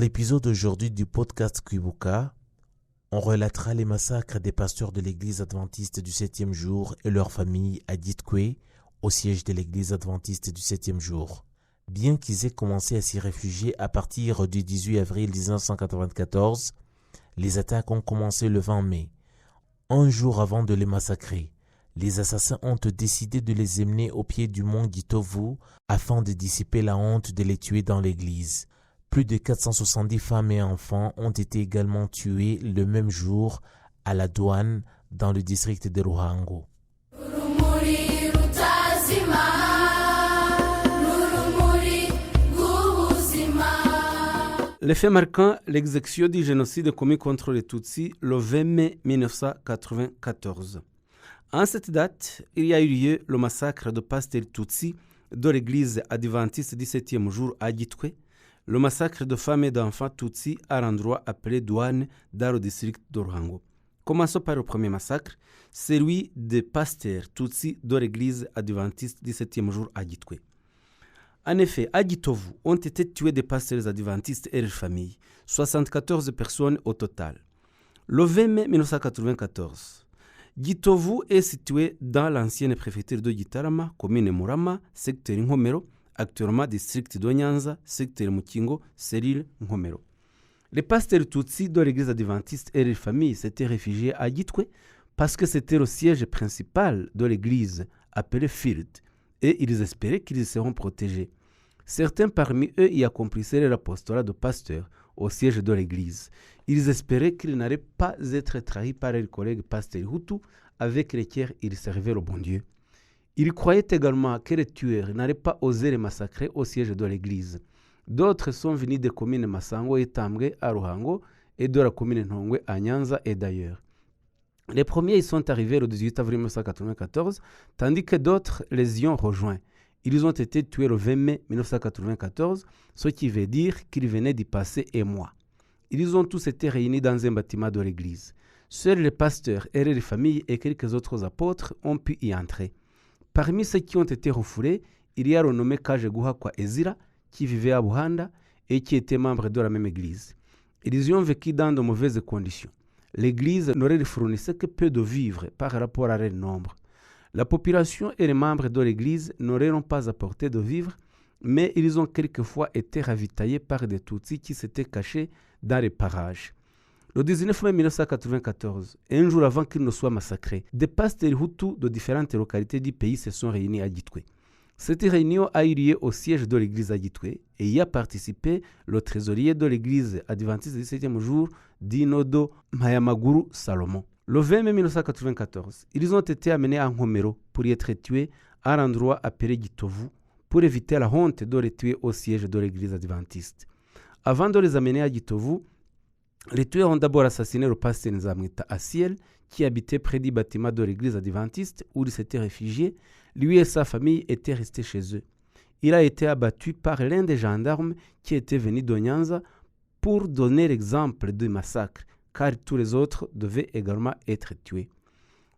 l'épisode d'aujourd'hui du podcast Kwibuka, on relatera les massacres des pasteurs de l'église adventiste du 7e jour et leurs familles à Ditkwe, au siège de l'église adventiste du 7e jour. Bien qu'ils aient commencé à s'y réfugier à partir du 18 avril 1994, les attaques ont commencé le 20 mai. Un jour avant de les massacrer, les assassins ont décidé de les emmener au pied du mont Gitovu afin de dissiper la honte de les tuer dans l'église. Plus de 470 femmes et enfants ont été également tués le même jour à la douane dans le district de Ruhango. Les faits marquants, l'exécution du génocide commis contre les Tutsis le 20 mai 1994. En cette date, il y a eu lieu le massacre de pasteurs Tutsis de l'église adventiste du 7e jour à Ditkwe, le massacre de femmes et d'enfants Tutsis à l'endroit appelé Douane dans le district de Ruhango. Commençons par le premier massacre, celui des pasteurs Tutsis de l'église adventiste du 7e jour à Ditkwe. En effet, à Gitovu ont été tués des pasteurs adventistes et leurs familles, 74 personnes au total. Le 20 mai 1994, Gitovu est situé dans l'ancienne préfecture de Gitarama, commune Murama, secteur Nkomero, actuellement district de Nyanza, secteur Mukingo, cellule Nkomero. Les pasteurs Tutsis de l'église adventiste et leurs familles s'étaient réfugiés à Ditkwe parce que c'était le siège principal de l'église, appelé Field, et ils espéraient qu'ils seront protégés. Certains parmi eux y accomplissaient l'apostolat de pasteur au siège de l'église. Ils espéraient qu'ils n'allaient pas être trahis par leurs collègues pasteurs Hutus avec lesquels ils servaient le bon Dieu. Ils croyaient également que les tueurs n'allaient pas oser les massacrer au siège de l'église. D'autres sont venus des communes Massango et Tambwe à Ruhango et de la commune Ntongwe à Nyanza et d'ailleurs. Les premiers y sont arrivés le 18 avril 1994, tandis que d'autres les y ont rejoints. Ils ont été tués le 20 mai 1994, ce qui veut dire qu'ils venaient d'y passer un mois. Ils ont tous été réunis dans un bâtiment de l'église. Seuls les pasteurs et les familles et quelques autres apôtres ont pu y entrer. Parmi ceux qui ont été refoulés, il y a le nommé Kajeguhakwa Ezira, qui vivait à Buhanda et qui était membre de la même église. Ils y ont vécu dans de mauvaises conditions. L'église ne leur fournissait que peu de vivres par rapport à leur nombre. La population et les membres de l'église ne leur ont pas apporté de vivres, mais ils ont quelquefois été ravitaillés par des Tutsis qui s'étaient cachés dans les parages. Le 19 mai 1994, un jour avant qu'ils ne soient massacrés, des pasteurs Hutus de différentes localités du pays se sont réunis à Ditkwe. Cette réunion a eu lieu au siège de l'église à Ditkwe et y a participé le trésorier de l'église adventiste du 7e jour, Dinodo Mayamaguru Salomon. Le 20 mai 1994, ils ont été amenés à Nkomero pour y être tués à l'endroit appelé Gitovu pour éviter la honte de les tuer au siège de l'église adventiste. Avant de les amener à Gitovu, les tueurs ont d'abord assassiné le pasteur Nzamwita Asiel qui habitait près du bâtiment de l'église adventiste où il s'était réfugié. Lui et sa famille étaient restés chez eux. Il a été abattu par l'un des gendarmes qui était venu de Nyanza pour donner l'exemple du massacre, car tous les autres devaient également être tués.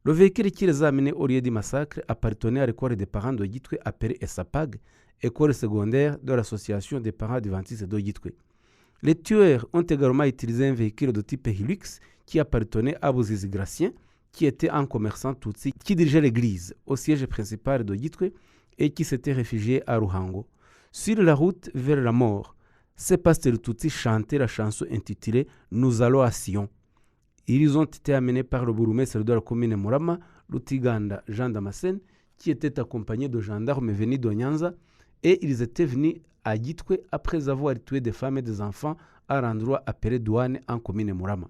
Le véhicule qui les a amenés au lieu du massacre appartenait à l'école des parents de Ditkwe appelée ESAPAG, école secondaire de l'association des parents adventistes de Ditkwe. Les tueurs ont également utilisé un véhicule de type Hilux qui appartenait à Bouzizi Gratien, qui était un commerçant Tutsi qui dirigeait l'église au siège principal de Ditkwe et qui s'était réfugié à Ruhango. Sur la route vers la mort, ces pasteurs Tutsi chantaient la chanson intitulée « Nous allons à Sion ». Ils ont été amenés par le bourgmestre de la commune Murama, Lutiganda Jean Damascène, qui était accompagné de gendarmes venus de Nyanza, et ils étaient venus à Ditkwe après avoir tué des femmes et des enfants à l'endroit appelé Douane en commune Murama.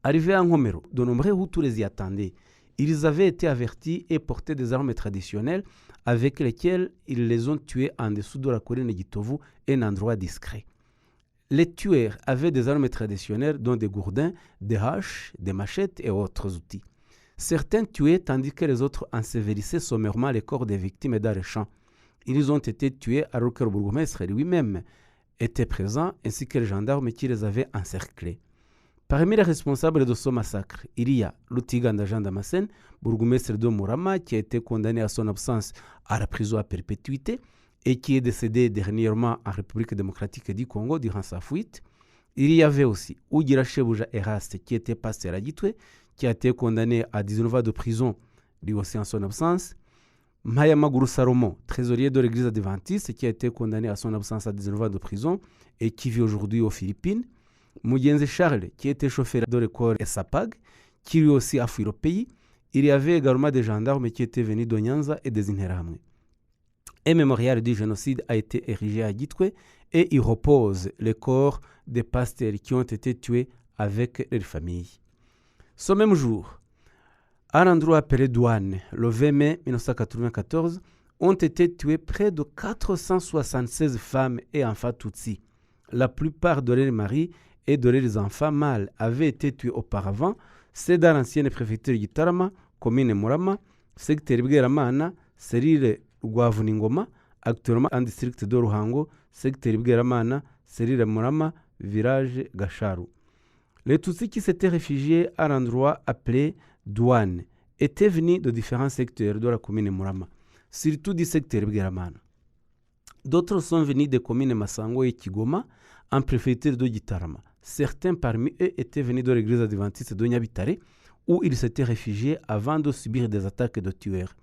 Arrivés à Nkomero, de nombreux Hutus les y attendaient. Ils avaient été avertis et portaient des armes traditionnelles avec lesquelles ils les ont tués en dessous de la colline Gitovu, un endroit discret. Les tueurs avaient des armes traditionnelles dont des gourdins, des haches, des machettes et autres outils. Certains tuaient tandis que les autres ensevelissaient sommairement les corps des victimes dans les champs. Ils ont été tués alors que le bourgmestre lui-même était présent ainsi que les gendarmes qui les avaient encerclés. Parmi les responsables de ce massacre, il y a Lutiganda Jean Damascène, bourgmestre de Murama, qui a été condamné à son absence à la prison à perpétuité, et qui est décédé dernièrement en République démocratique du Congo durant sa fuite. Il y avait aussi Ugira Shebuja Eraste, qui était pasteur à Gitwe, qui a été condamné à 19 ans de prison, lui aussi en son absence. Maya Maguru Salomon, trésorier de l'église adventiste, qui a été condamné à son absence à 19 ans de prison et qui vit aujourd'hui aux Philippines. Mugenzi Charles, qui était chauffeur de l'école SAPAG, qui lui aussi a fui le pays. Il y avait également des gendarmes qui étaient venus de Nyanza et des Interahamwe. Un mémorial du génocide a été érigé à Gitwe et il repose les corps des pasteurs qui ont été tués avec leurs familles. Ce même jour, à l'endroit appelé Douane, le 20 mai 1994, ont été tués près de 476 femmes et enfants Tutsis. La plupart de leurs maris et de leurs enfants mâles avaient été tués auparavant. C'est dans l'ancienne préfecture de Gitarama, commune Murama, secteur Bweramana, Serire Rwavuningoma, actuellement en district de Ruhango, secteur Bweramana, Serire Murama, village Gasharu. Les Tutsis qui s'étaient réfugiés à l'endroit appelé Douane étaient venus de différents secteurs de la commune Murama, surtout du secteur Bweramana. D'autres sont venus des communes Masango et Kigoma, en préfecture de Gitarama. Certains parmi eux étaient venus de l'église adventiste de Nyabitare, où ils s'étaient réfugiés avant de subir des attaques de tueurs.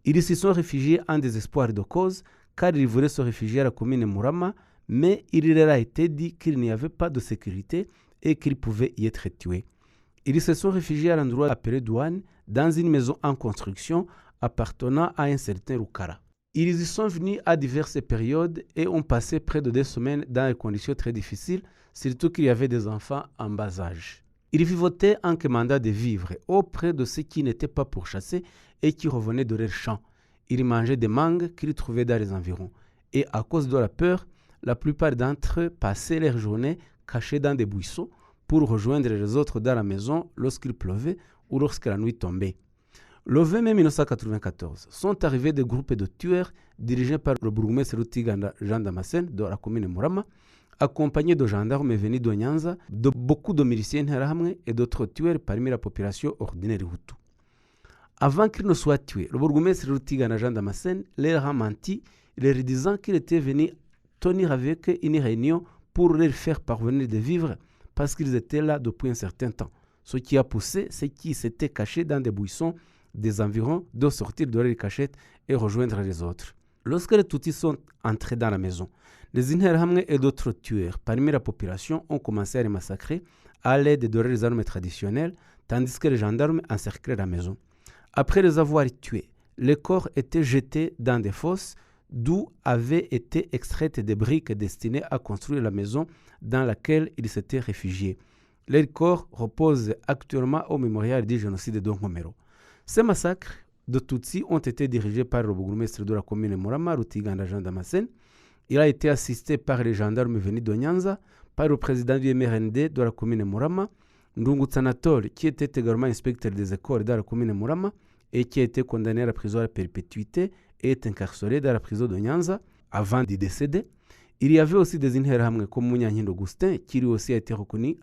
Ils s'y sont réfugiés en désespoir de cause, car ils voulaient se réfugier à la commune Murama, mais il leur a été dit qu'il n'y avait pas de sécurité et qu'ils pouvaient y être tués. Ils se sont réfugiés à l'endroit appelé Douane, dans une maison en construction appartenant à un certain Rukara. Ils y sont venus à diverses périodes et ont passé près de 2 semaines dans des conditions très difficiles, surtout qu'il y avait des enfants en bas âge. Ils vivotaient en commandant de vivres auprès de ceux qui n'étaient pas pourchassés et qui revenaient de leurs champs. Ils mangeaient des mangues qu'ils trouvaient dans les environs. Et à cause de la peur, la plupart d'entre eux passaient leur journée cachés dans des buissons pour rejoindre les autres dans la maison lorsqu'il pleuvait ou lorsque la nuit tombait. Le 20 mai 1994, sont arrivés des groupes de tueurs dirigés par le bourgmestre Rutiganda Jean Damascène de la commune Murama, accompagnés de gendarmes venus de Nyanza, de beaucoup de miliciens Interahamwe et d'autres tueurs parmi la population ordinaire Hutu. Avant qu'ils ne soient tués, le bourgmestre Rutiganda Jean Damascène leur a menti, leur disant qu'il était venu tenir avec eux une réunion pour leur faire parvenir des vivres parce qu'ils étaient là depuis un certain temps. Ce qui a poussé ceux qui s'étaient cachés dans des buissons des environs de sortir de leur cachette et rejoindre les autres. Lorsque les Tutsis sont entrés dans la maison, les Interahamwe et d'autres tueurs parmi la population ont commencé à les massacrer à l'aide de leurs armes traditionnelles, tandis que les gendarmes encerclaient la maison. Après les avoir tués, les corps étaient jetés dans des fosses d'où avaient été extraites des briques destinées à construire la maison dans laquelle ils s'étaient réfugiés. Leurs corps reposent actuellement au mémorial du génocide de Ngomero. Ces massacres de Tutsis ont été dirigés par le bourgmestre de la commune Murama, Rutiganda Jean Damascène. Il a été assisté par les gendarmes venus de Nyanza, par le président du MRND de la commune Murama, Ndungu Tsanatol, qui était également inspecteur des écoles dans la commune Murama et qui a été condamné à la prison à perpétuité et est incarcéré dans la prison de Nyanza avant d'y décéder. Il y avait aussi des Interahamwe comme Munyanyindo Augustin, qui lui aussi a été reconnu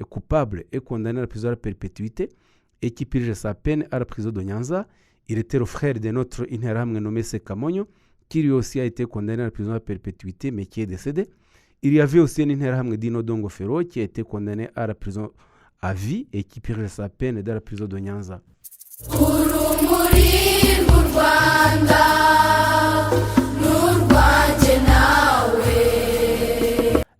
coupable et condamné à la prison à perpétuité et qui purge sa peine à la prison de Nyanza. Il était le frère de notre Interahamwe nommé Sekamonyo, qui lui aussi a été condamné à la prison à perpétuité mais qui est décédé. Il y avait aussi un Interahamwe Dino Dongo Fero qui a été condamné à la prison à vie et qui purge sa peine dans la prison de Nyanza.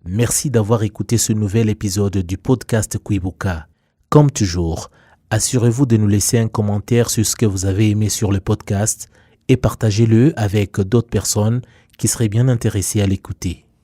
Merci d'avoir écouté ce nouvel épisode du podcast Kwibuka. Comme toujours, assurez-vous de nous laisser un commentaire sur ce que vous avez aimé sur le podcast et partagez-le avec d'autres personnes qui seraient bien intéressées à l'écouter.